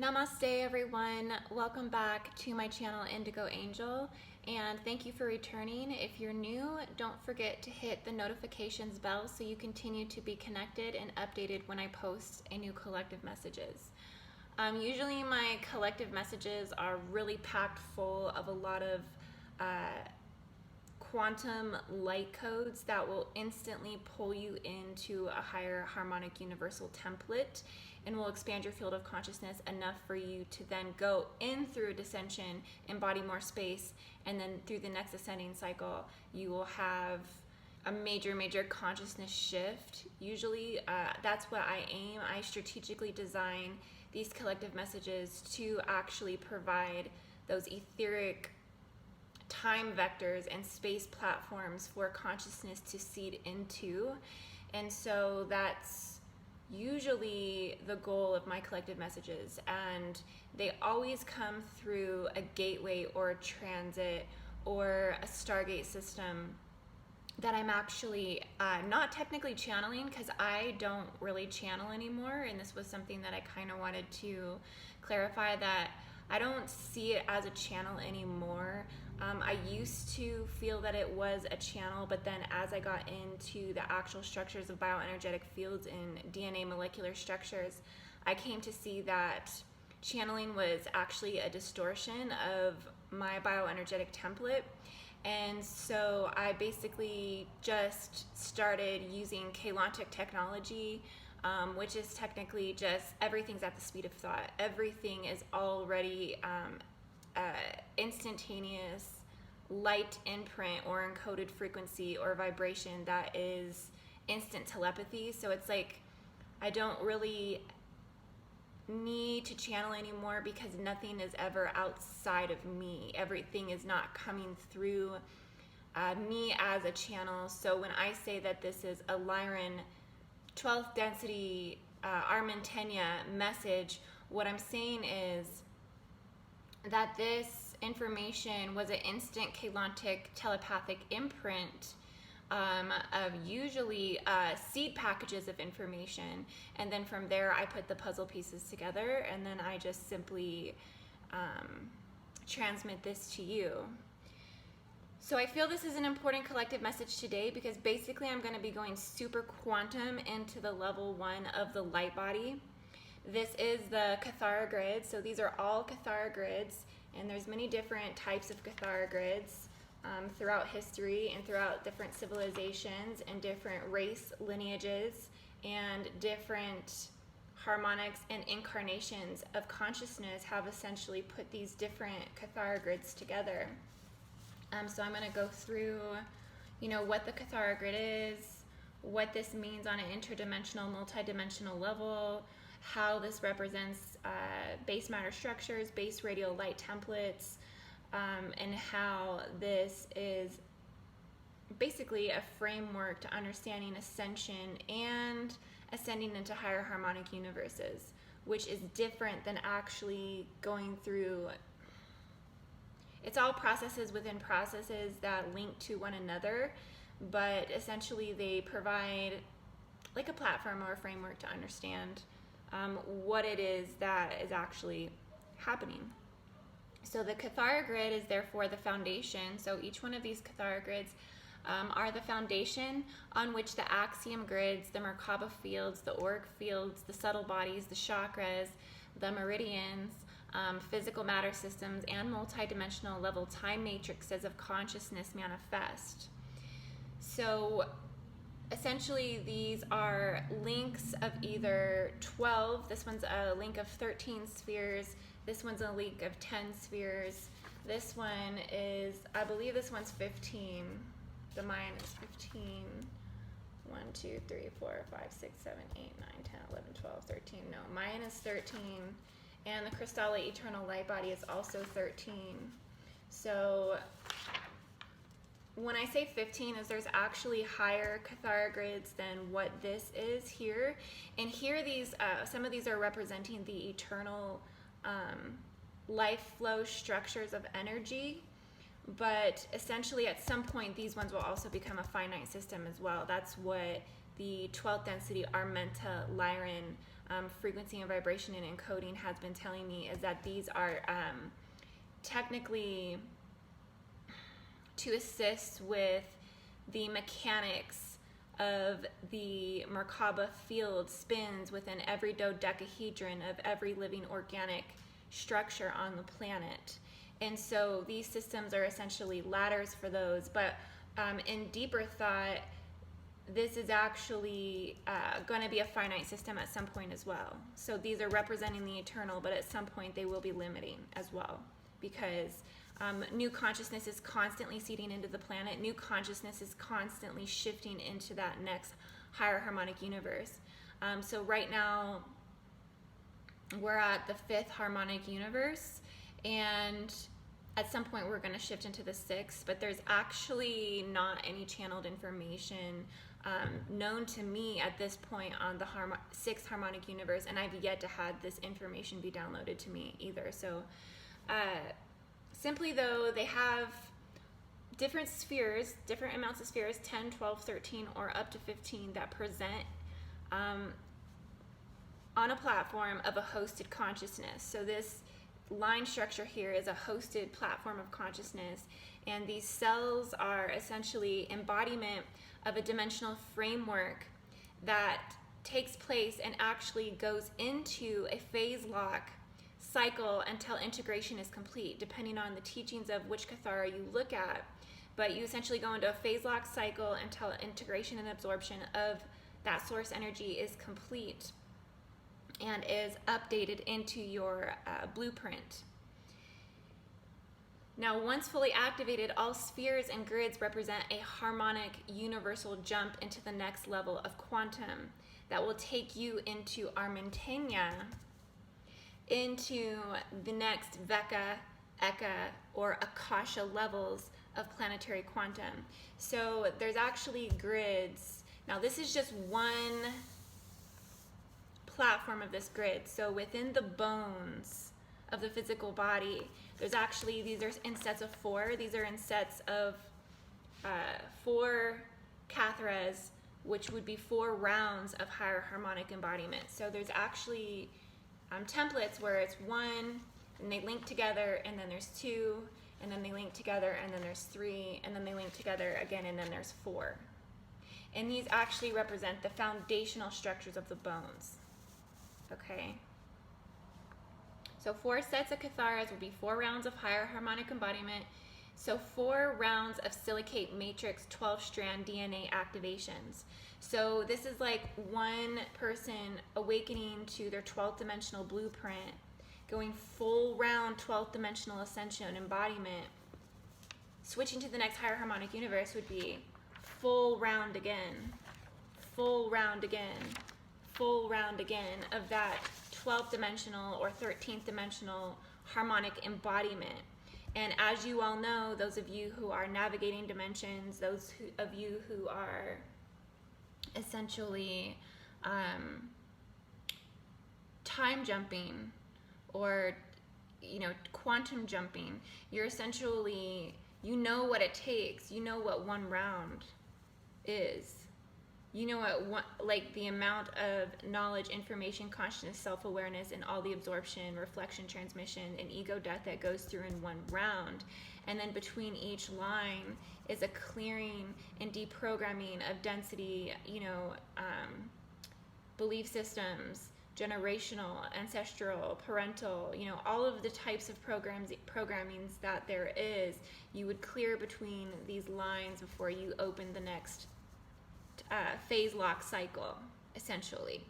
Namaste everyone, welcome back to my channel IndigoAngel, and thank you for returning. If you're new, don't forget to hit the notifications bell so you continue to be connected and updated when I post a new collective messages. Usually my collective messages are really packed full of a lot of quantum light codes that will instantly pull you into a higher harmonic universal template and will expand your field of consciousness enough for you to then go in through Ascension, embody more space, and then through the next ascending cycle you will have a major consciousness shift. Usually that's what I aim. I strategically design these collective messages to actually provide those etheric time vectors and space platforms for consciousness to seed into. And so that's usually the goal of my collective messages, and they always come through a gateway or a transit or a Stargate system that I'm actually not technically channeling, because I don't really channel anymore, and this was something that I kind of wanted to clarify, that I don't see it as a channel anymore. I used to feel that it was a channel, but then as I got into the actual structures of bioenergetic fields and DNA molecular structures, I came to see that channeling was actually a distortion of my bioenergetic template. And so I basically just started using Kalantic technology, which is technically just everything's at the speed of thought. Everything is already instantaneous light imprint or encoded frequency or vibration that is instant telepathy. So it's like I don't really need to channel anymore because nothing is ever outside of me. Everything is not coming through me as a channel. So when I say that this is a Lyran 12th density Armentenia message, what I'm saying is that this information was an instant Kalantic telepathic imprint of usually seed packages of information, and then from there I put the puzzle pieces together, and then I just simply transmit this to you. So I feel this is an important collective message today because basically I'm going to be going super quantum into the level 1 of the light body. This is the Kathara Grid, so these are all Kathara Grids, and there's many different types of Kathara Grids throughout history and throughout different civilizations and different race lineages and different harmonics and incarnations of consciousness have essentially put these different Kathara Grids together. So I'm going to go through, what the Kathara Grid is, what this means on an interdimensional, multidimensional level, how this represents base matter structures, base radial light templates, and how this is basically a framework to understanding ascension and ascending into higher harmonic universes, which is different than actually going through. It's all processes within processes that link to one another, but essentially they provide like a platform or a framework to understand what it is that is actually happening. So the Kathara Grid is therefore the foundation. So each one of these Kathara Grids are the foundation on which the axiom grids, the Merkabah fields, the auric fields, the subtle bodies, the chakras, the meridians, physical matter systems, and multidimensional level time matrices of consciousness manifest. So essentially these are links of either 12, this one's a link of 13 spheres, this one's a link of 10 spheres, this one is, I believe this one's 15, the Mayan is 15, 1, 2, 3, 4, 5, 6, 7, 8, 9, 10, 11, 12, 13, no, Mayan is 13, and the Krystal eternal light body is also 13. So when I say 15 is there's actually higher Kathara Grids than what this is here. And here these, some of these are representing the eternal life flow structures of energy. But essentially at some point these ones will also become a finite system as well. That's what the 12th density Armenta Lyran frequency and vibration and encoding has been telling me, is that these are technically to assist with the mechanics of the Merkabah field spins within every dodecahedron of every living organic structure on the planet. And so these systems are essentially ladders for those, but in deeper thought, this is actually going to be a finite system at some point as well. So these are representing the eternal, but at some point they will be limiting as well, because new consciousness is constantly seeding into the planet. New consciousness is constantly shifting into that next higher harmonic universe. So right now we're at the 5th harmonic universe, and at some point we're going to shift into the 6th, but there's actually not any channeled information known to me at this point on the 6th harmonic universe, and I've yet to have this information be downloaded to me either. So simply though, they have different spheres, different amounts of spheres, 10, 12, 13, or up to 15, that present on a platform of a hosted consciousness. So this line structure here is a hosted platform of consciousness, and these cells are essentially embodiment of a dimensional framework that takes place and actually goes into a phase lock cycle until integration is complete, depending on the teachings of which Cathar you look at. But you essentially go into a phase lock cycle until integration and absorption of that source energy is complete and is updated into your blueprint. Now, once fully activated, all spheres and grids represent a harmonic universal jump into the next level of quantum that will take you into Armentania, into the next Veka, Eka, or Akasha levels of planetary quantum. So there's actually grids. Now, this is just one platform of this grid. So within the bones of the physical body, there's actually, these are in sets of 4. These are in sets of 4 Catharas, which would be 4 rounds of higher harmonic embodiment. So there's actually templates where it's 1, and they link together, and then there's 2, and then they link together, and then there's 3, and then they link together again, and then there's 4. And these actually represent the foundational structures of the bones. Okay? So 4 sets of Catharas will be 4 rounds of higher harmonic embodiment. So 4 rounds of silicate matrix 12-strand DNA activations. So this is like one person awakening to their 12th dimensional blueprint, going full round 12th dimensional ascension embodiment. Switching to the next higher harmonic universe would be full round again, full round again, full round again of that 12th dimensional or 13th dimensional harmonic embodiment. And as you all know, those of you who are navigating dimensions, those of you who are essentially time jumping or quantum jumping, you're essentially, you know what it takes, you know what one round is. You know what, like the amount of knowledge, information, consciousness, self-awareness, and all the absorption, reflection, transmission, and ego death that goes through in one round. And then between each line is a clearing and deprogramming of density, belief systems, generational, ancestral, parental, all of the types of programmings that there is. You would clear between these lines before you open the next phase lock cycle, essentially.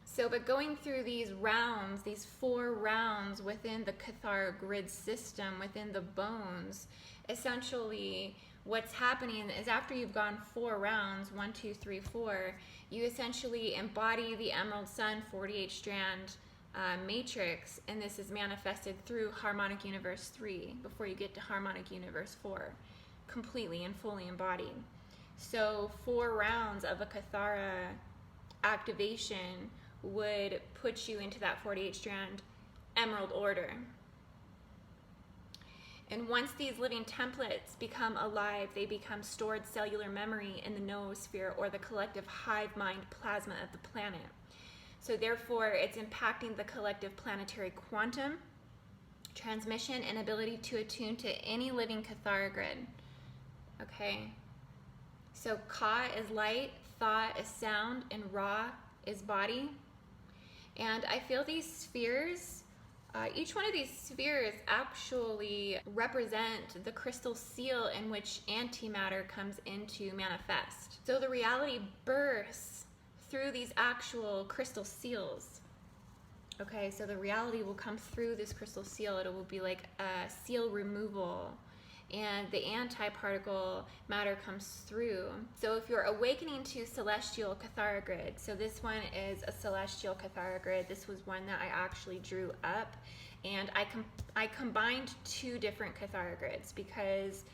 So, but going through these rounds, these 4 rounds within the Kathara Grid system, within the bones, essentially what's happening is after you've gone 4 rounds, 1, 2, 3, 4, you essentially embody the Emerald Sun 48-strand matrix, and this is manifested through Harmonic Universe 3 before you get to Harmonic Universe 4, completely and fully embodied. So 4 rounds of a Kathara activation would put you into that 48-strand Emerald order. And once these living templates become alive, they become stored cellular memory in the noosphere, or the collective hive mind plasma of the planet. So therefore, it's impacting the collective planetary quantum, transmission, and ability to attune to any living Kathara grid. Okay? So Ka is light, Tha is sound, and Ra is body. And I feel these spheres, each one of these spheres actually represent the crystal seal in which antimatter comes into manifest. So the reality bursts through these actual crystal seals. Okay, so the reality will come through this crystal seal. It will be like a seal removal, and the antiparticle matter comes through. So if you're awakening to celestial Kathara grid, so this one is a celestial Kathara grid. This was one that I actually drew up, and I combined two different Kathara grids, because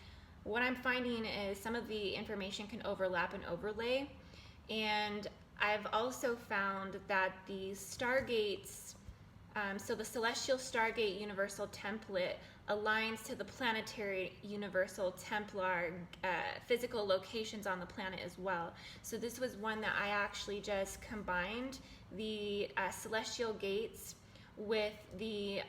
what I'm finding is some of the information can overlap and overlay. And I've also found that the Stargates, so the Celestial Stargate Universal Template aligns to the planetary Universal Templar physical locations on the planet as well. So this was one that I actually just combined the Celestial Gates with the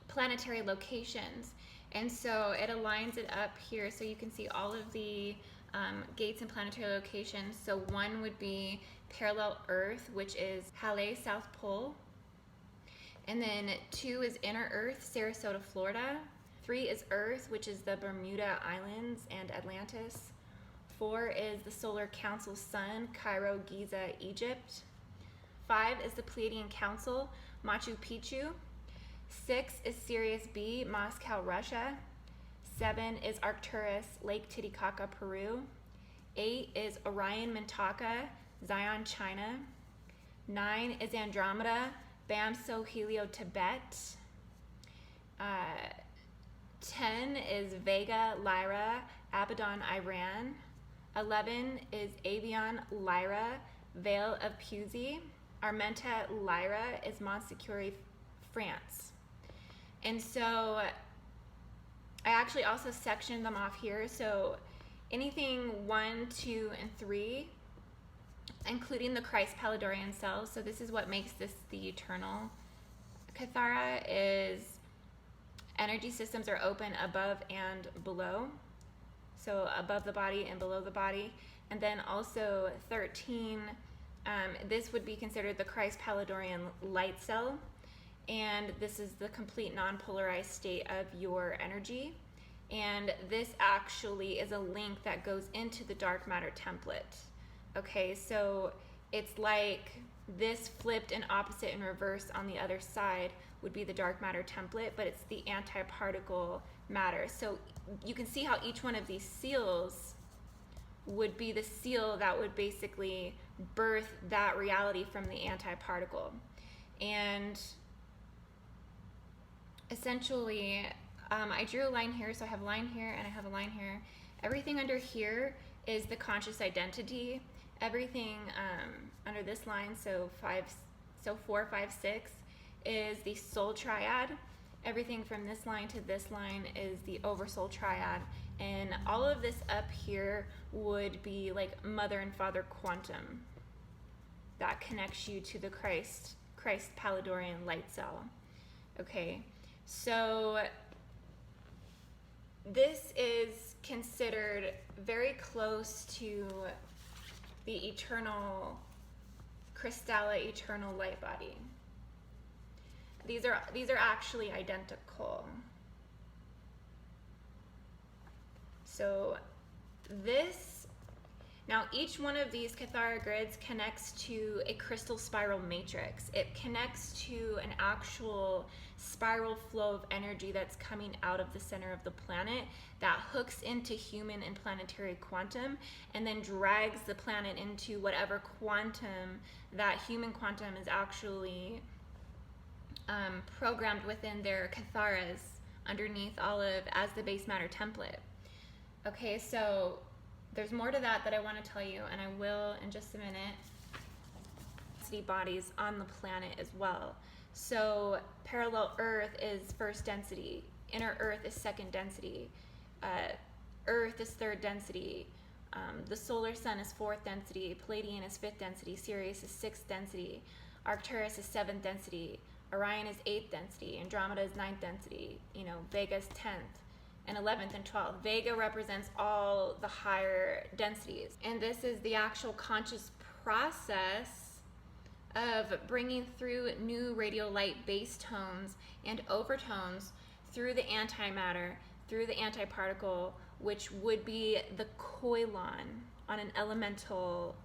planetary locations. And so it aligns it up here, so you can see all of the gates and planetary locations. So one would be parallel Earth, which is Halle, South Pole. And then 2 is inner Earth, Sarasota, Florida. 3 is Earth, which is the Bermuda Islands and Atlantis. 4 is the Solar Council Sun, Cairo, Giza, Egypt. 5 is the Pleiadian Council, Machu Picchu. 6 is Sirius B, Moscow, Russia. 7 is Arcturus, Lake Titicaca, Peru. 8 is Orion Mintaka, Zion, China. 9 is Andromeda, Bamso, Helio, Tibet. 10 is Vega, Lyra, Abaddon, Iran. 11 is Avion, Lyra, Vale of Pusey. Armenta, Lyra is Montsecurie, France. And so I actually also sectioned them off here. So anything 1, 2, and 3, including the Christ Palladorian cells. So this is what makes this the eternal Kathara, is energy systems are open above and below. So above the body and below the body. And then also 13, this would be considered the Christ Palladorian light cell. And this is the complete non-polarized state of your energy. And this actually is a link that goes into the dark matter template. Okay, so it's like this flipped and opposite and reverse on the other side would be the dark matter template, but it's the antiparticle matter. So you can see how each one of these seals would be the seal that would basically birth that reality from the antiparticle. And essentially, I drew a line here, so I have a line here and I have a line here. Everything under here is the conscious identity. Everything under this line, so 4, 5, 6, is the soul triad. Everything from this line to this line is the oversoul triad. And all of this up here would be like mother and father quantum that connects you to the Christ Palladorian light cell. Okay, so this is considered very close to the eternal Krystala, eternal light body. These are actually identical. So this, now each one of these Kathara grids connects to a crystal spiral matrix. It connects to an actual spiral flow of energy that's coming out of the center of the planet that hooks into human and planetary quantum, and then drags the planet into whatever quantum that human quantum is actually programmed within their Katharas underneath all of as the base matter template. Okay, so there's more to that I want to tell you, and I will in just a minute. Density bodies on the planet as well. So parallel Earth is first density inner Earth is second density. Earth is third density. The solar sun is fourth density. Palladian is fifth density. Sirius is sixth density. Arcturus is seventh density. Orion is eighth density. Andromeda is ninth density. Vega is 10th and 11th and 12th. Vega represents all the higher densities. And this is the actual conscious process of bringing through new radial light base tones and overtones through the antimatter, through the antiparticle, which would be the koilon on an elemental,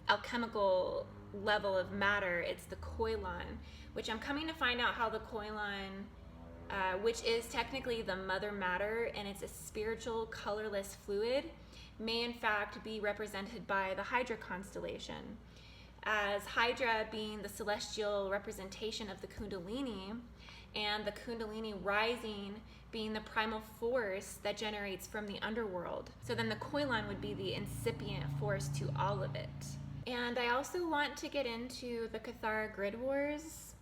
alchemical level of matter. It's the koilon, which I'm coming to find out how the koilon, which is technically the mother matter, and it's a spiritual colorless fluid, may in fact be represented by the Hydra constellation, as Hydra being the celestial representation of the Kundalini, and the Kundalini rising being the primal force that generates from the underworld. So then the koilon would be the incipient force to all of it. And I also want to get into the Kathara Grid wars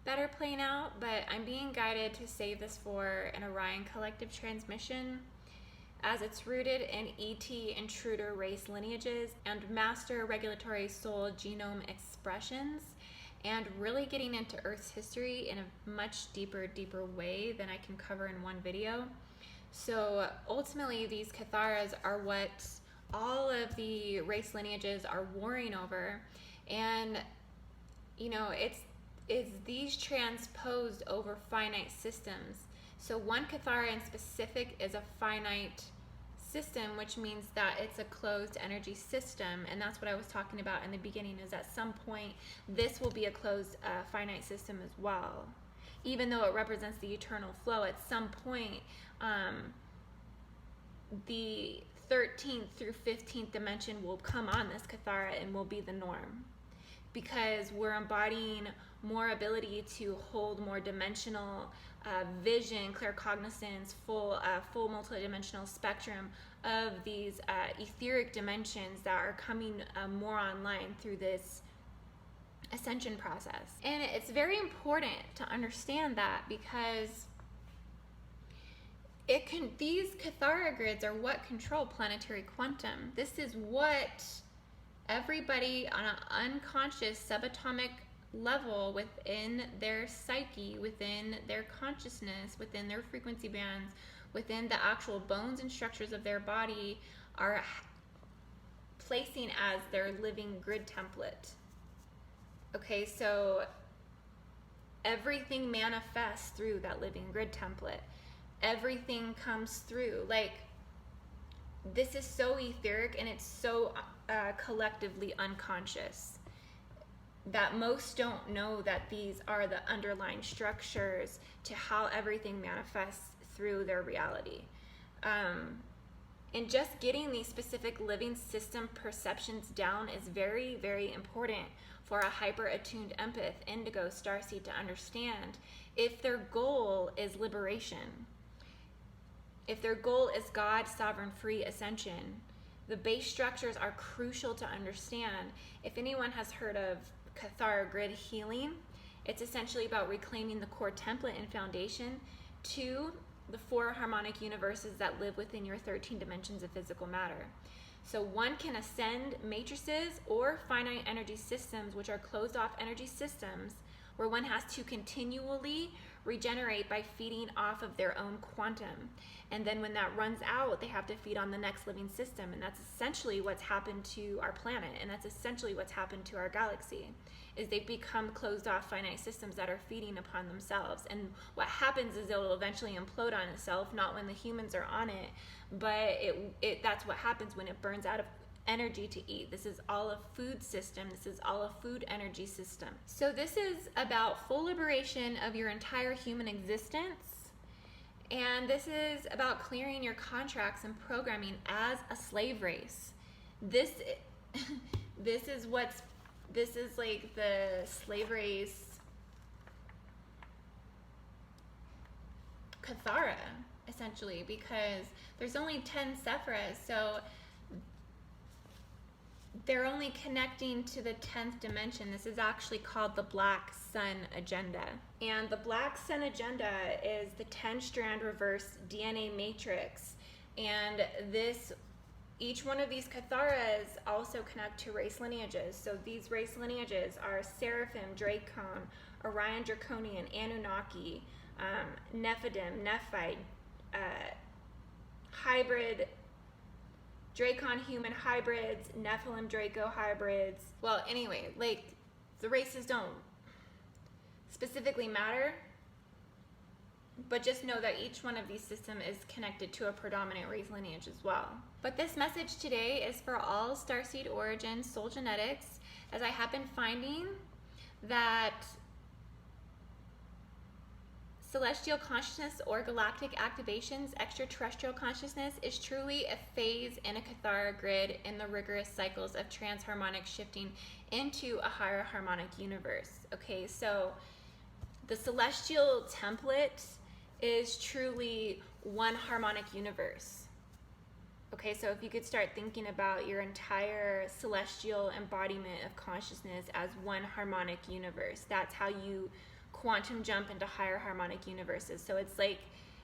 that are playing out, but I'm being guided to save this for an Orion collective transmission, as it's rooted in ET intruder race lineages and master regulatory soul genome expressions, and really getting into Earth's history in a much deeper way than I can cover in one video. So ultimately, these Catharas are what all of the race lineages are warring over, and it's these transposed over finite systems. So one Kathara in specific is a finite system, which means that it's a closed energy system, and that's what I was talking about in the beginning, is at some point this will be a closed finite system as well. Even though it represents the eternal flow, at some point the 13th through 15th dimension will come on this Kathara and will be the norm, because we're embodying more ability to hold more dimensional vision, claircognizance, full multidimensional spectrum of these etheric dimensions that are coming more online through this ascension process. And it's very important to understand that, because these Kathara grids are what control planetary quantum. This is what everybody on an unconscious subatomic level within their psyche, within their consciousness, within their frequency bands, within the actual bones and structures of their body are placing as their living grid template. Okay, so everything manifests through that living grid template. Everything comes through. Like, this is so etheric, and it's so collectively unconscious that most don't know that these are the underlying structures to how everything manifests through their reality. And just getting these specific living system perceptions down is very, very important for a hyper-attuned empath, indigo, starseed to understand. If their goal is liberation, if their goal is God, sovereign, free ascension, the base structures are crucial to understand. If anyone has heard of Kathara Grid healing, it's essentially about reclaiming the core template and foundation to the 4 harmonic universes that live within your 13 dimensions of physical matter. So one can ascend matrices or finite energy systems, which are closed off energy systems, where one has to continually regenerate by feeding off of their own quantum. And then when that runs out, they have to feed on the next living system. And that's essentially what's happened to our planet. And that's essentially what's happened to our galaxy, is they've become closed off finite systems that are feeding upon themselves. And what happens is it'll eventually implode on itself, not when the humans are on it, but that's what happens when it burns out of energy to eat. This is all a food system. This is all a food energy system. So this is about full liberation of your entire human existence. And this is about clearing your contracts and programming as a slave race. This is like the slave race Kathara, essentially, because there's only 10 Sephiras, so they're only connecting to the 10th dimension. This is actually called the Black Sun Agenda. And the Black Sun Agenda is the 10-strand reverse DNA matrix. And each one of these Catharas also connect to race lineages. So these race lineages are Seraphim, Dracon, Orion Draconian, Anunnaki, Nephidim, Nephite, hybrid, Dracon human hybrids, Nephilim Draco hybrids. Well, anyway, like, the races don't specifically matter, but just know that each one of these systems is connected to a predominant race lineage as well. But this message today is for all starseed origin soul genetics, as I have been finding that celestial consciousness or galactic activations, extraterrestrial consciousness, is truly a phase in a Kathara grid in the rigorous cycles of transharmonic shifting into a higher harmonic universe. Okay, so the celestial template is truly one harmonic universe. Okay, so if you could start thinking about your entire celestial embodiment of consciousness as one harmonic universe, that's how you quantum jump into higher harmonic universes. So it's like,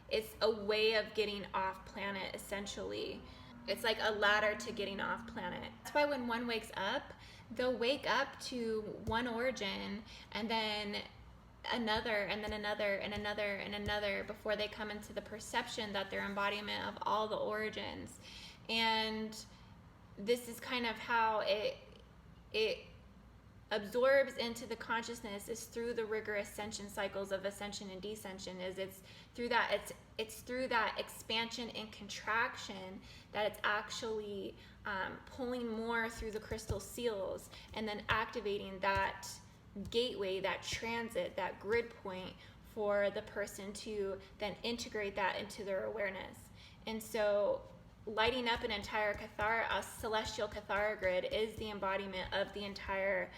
it's a way of getting off planet, essentially. It's like a ladder to getting off planet. That's why when one wakes up, they'll wake up to one origin and then another and then another and another and another before they come into the perception that they're embodiment of all the origins. And this is kind of how it absorbs into the consciousness, is through the rigorous ascension cycles of ascension and descension. It's through that expansion and contraction that it's actually pulling more through the crystal seals and then activating that gateway, that transit, that grid point for the person to then integrate that into their awareness. And so lighting up an entire Cathar, a celestial Kathara grid, is the embodiment of the entire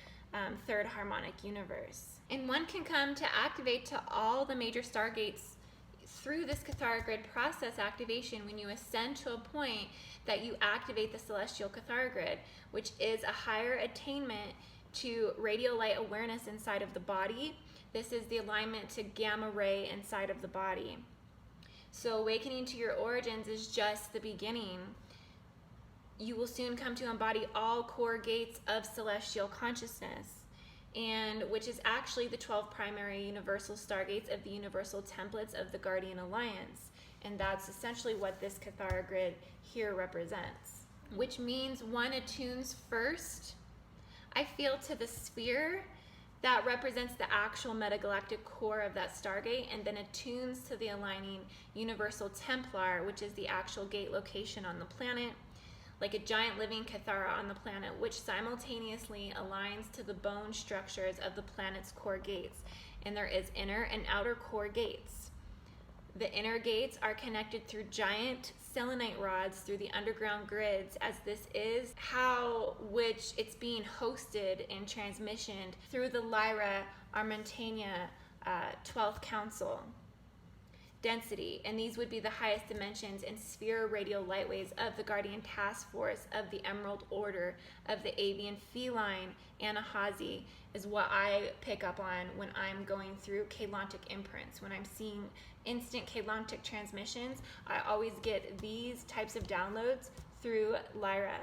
third harmonic universe. And one can come to activate to all the major stargates through this Kathara grid process activation when you ascend to a point that you activate the celestial Kathara grid, which is a higher attainment to radio light awareness inside of the body. This is the alignment to gamma ray inside of the body. So awakening to your origins is just the beginning. You will soon come to embody all core gates of celestial consciousness, and which is actually the 12 primary universal stargates of the universal templates of the Guardian Alliance. And that's essentially what this Kathara grid here represents, which means one attunes first, I feel, to the sphere that represents the actual metagalactic core of that stargate, and then attunes to the aligning universal Templar, which is the actual gate location on the planet, like a giant living Kathara on the planet, which simultaneously aligns to the bone structures of the planet's core gates. And there is inner and outer core gates. The inner gates are connected through giant selenite rods through the underground grids, as this is how which it's being hosted and transmissioned through the Lyra Armentania 12th Council density. And these would be the highest dimensions in sphere radial lightways of the Guardian Task Force of the Emerald Order of the Avian Feline Anahazi, is what I pick up on when I'm going through Kalantic imprints. When I'm seeing instant Kalantic transmissions, I always get these types of downloads through Lyra.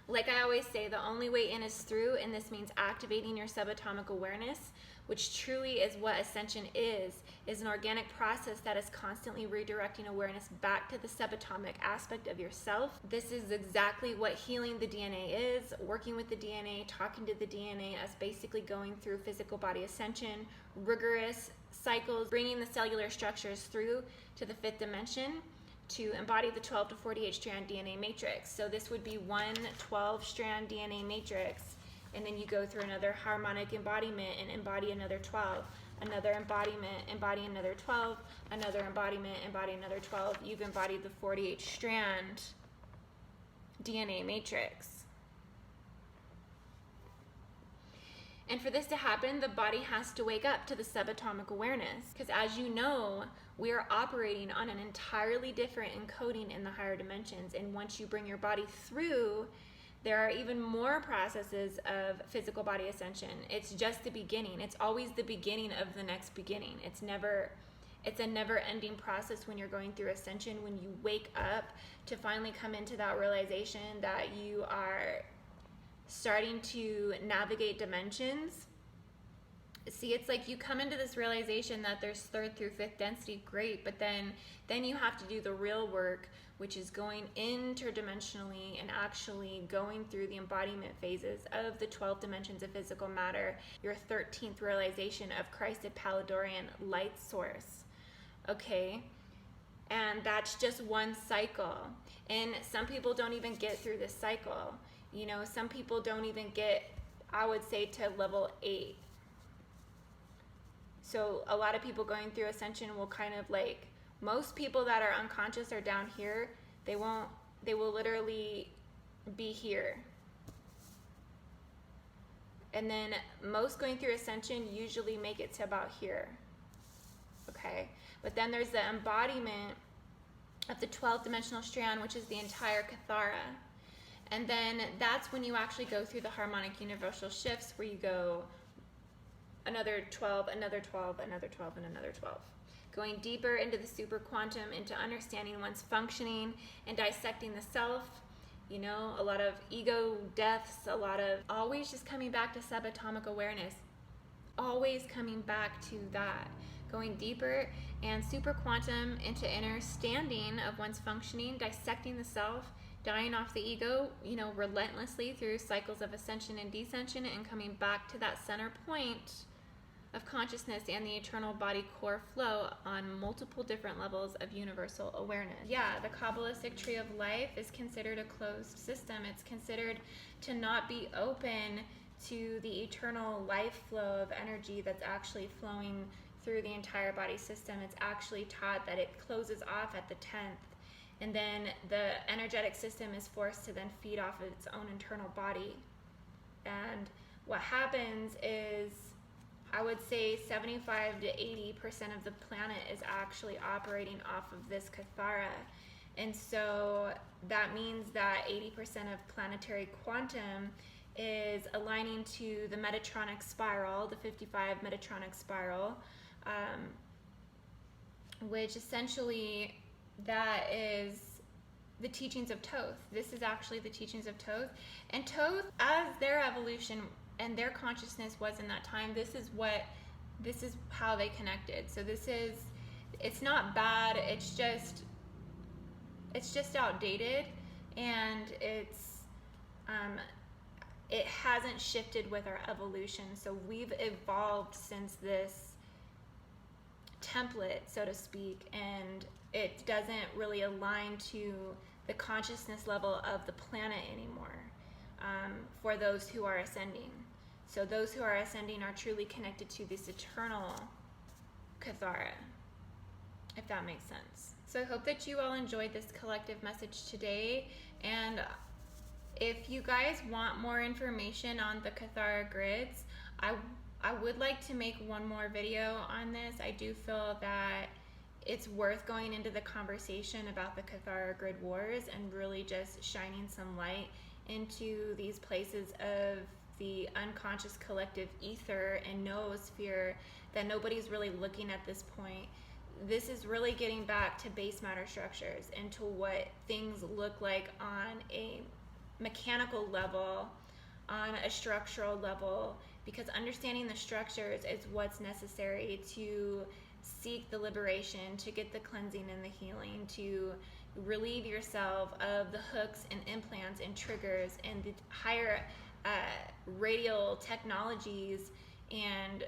Like I always say, the only way in is through, and this means activating your subatomic awareness, which truly is what Ascension is an organic process that is constantly redirecting awareness back to the subatomic aspect of yourself. This is exactly what healing the DNA is, working with the DNA, talking to the DNA, as basically going through physical body ascension, rigorous cycles, bringing the cellular structures through to the 5th dimension to embody the 12 to 48 strand DNA matrix. So this would be one 12 strand DNA matrix, and then you go through another harmonic embodiment and embody another 12, another embodiment, embody another 12, another embodiment, embody another 12. You've embodied the 48 strand DNA matrix. And for this to happen, the body has to wake up to the subatomic awareness. Because as you know, we are operating on an entirely different encoding in the higher dimensions. And once you bring your body through, there are even more processes of physical body ascension. It's just the beginning. It's always the beginning of the next beginning. It's a never-ending process when you're going through ascension, when you wake up to finally come into that realization that you are starting to navigate dimensions. See, it's like you come into this realization that there's third through fifth density, great, but then you have to do the real work, which is going interdimensionally and actually going through the embodiment phases of the 12 dimensions of physical matter, your 13th realization of Christed Palladorian light source. Okay? And that's just one cycle. And some people don't even get through this cycle. You know, some people don't even get, I would say, to level 8. So a lot of people going through ascension will kind of like, most people that are unconscious are down here. They will literally be here. And then most going through ascension usually make it to about here. Okay? But then there's the embodiment of the 12th dimensional strand, which is the entire Kathara. And then that's when you actually go through the harmonic universal shifts, where you go another 12, another 12, another 12, and another 12. Going deeper into the super quantum, into understanding one's functioning and dissecting the self. You know, a lot of ego deaths, a lot of always just coming back to subatomic awareness. Always coming back to that. Going deeper and super quantum into understanding of one's functioning, dissecting the self, dying off the ego, you know, relentlessly through cycles of ascension and descension, and coming back to that center point of consciousness and the eternal body core flow on multiple different levels of universal awareness. Yeah, the Kabbalistic tree of life is considered a closed system. It's considered to not be open to the eternal life flow of energy that's actually flowing through the entire body system. It's actually taught that it closes off at the 10th. And then the energetic system is forced to then feed off of its own internal body. And what happens is, I would say 75 to 80% of the planet is actually operating off of this Kathara. And so that means that 80% of planetary quantum is aligning to the Metatronic spiral, the 55 Metatronic spiral, which essentially that is the teachings of Thoth. This is actually the teachings of Thoth. And Thoth, as their evolution and their consciousness was in that time, this is how they connected. So it's not bad, it's just outdated, and it hasn't shifted with our evolution. So we've evolved since this template, so to speak, and it doesn't really align to the consciousness level of the planet anymore, for those who are ascending. So those who are ascending are truly connected to this eternal Kathara, if that makes sense. So I hope that you all enjoyed this collective message today, and if you guys want more information on the Kathara grids, I would like to make one more video on this. I do feel that it's worth going into the conversation about the Kathara Grid Wars and really just shining some light into these places of the unconscious collective ether and noosphere that nobody's really looking at this point. This is really getting back to base matter structures and to what things look like on a mechanical level, on a structural level, because understanding the structures is what's necessary to seek the liberation, to get the cleansing and the healing, to relieve yourself of the hooks and implants and triggers and the higher radial technologies and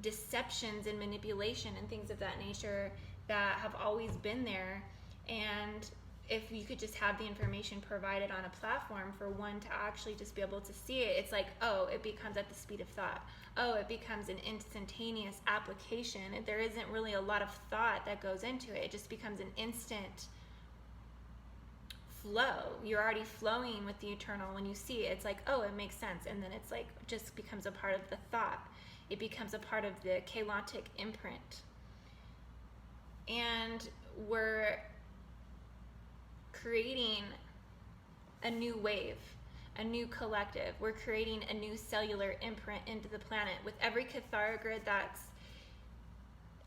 deceptions and manipulation and things of that nature that have always been there. And if you could just have the information provided on a platform for one to actually just be able to see it, it's like, oh, it becomes at the speed of thought. Oh, it becomes an instantaneous application. And there isn't really a lot of thought that goes into it. It just becomes an instant flow. You're already flowing with the eternal. When you see it, it's like, oh, it makes sense. And then it's like, just becomes a part of the thought. It becomes a part of the Kalantic imprint. And we're creating a new wave, a new collective. We're creating a new cellular imprint into the planet. With every Kathara grid that's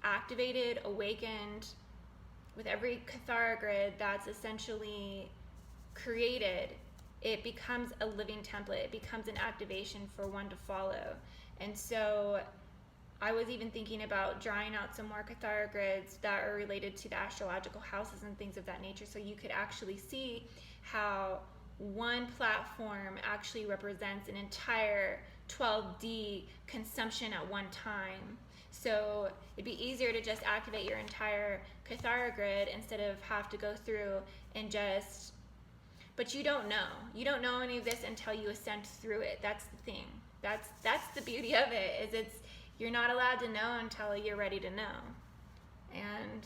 activated, awakened, with every Kathara grid that's essentially created, it becomes a living template. It becomes an activation for one to follow. And so I was even thinking about drawing out some more Kathara grids that are related to the astrological houses and things of that nature, so you could actually see how one platform actually represents an entire 12D consumption at one time. So it'd be easier to just activate your entire Kathara grid instead of have to go through and just, but you don't know. You don't know any of this until you ascend through it. That's the thing. That's the beauty of it, is you're not allowed to know until you're ready to know. And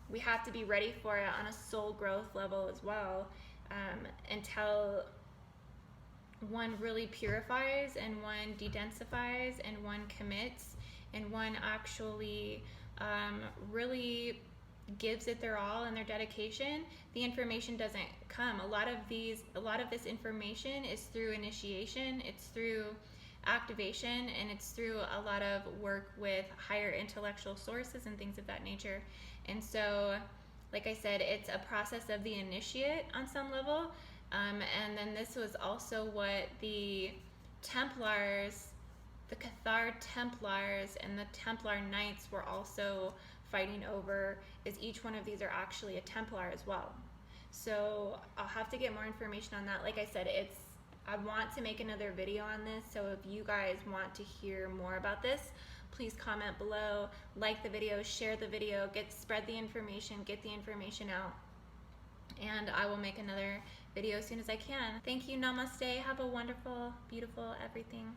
we have to be ready for it on a soul growth level as well, until one really purifies and one dedensifies and one commits and one actually really gives it their all and their dedication. The information doesn't come. A lot of this information is through initiation, it's through activation, and it's through a lot of work with higher intellectual sources and things of that nature. And so, like I said, it's a process of the initiate on some level. And then this was also what the Templars, the Cathar Templars and the Templar Knights were also fighting over, is each one of these are actually a Templar as well. So I'll have to get more information on that. Like I said, I want to make another video on this, so if you guys want to hear more about this, please comment below, like the video, share the video, spread the information, get the information out, and I will make another video as soon as I can. Thank you, namaste, have a wonderful, beautiful everything.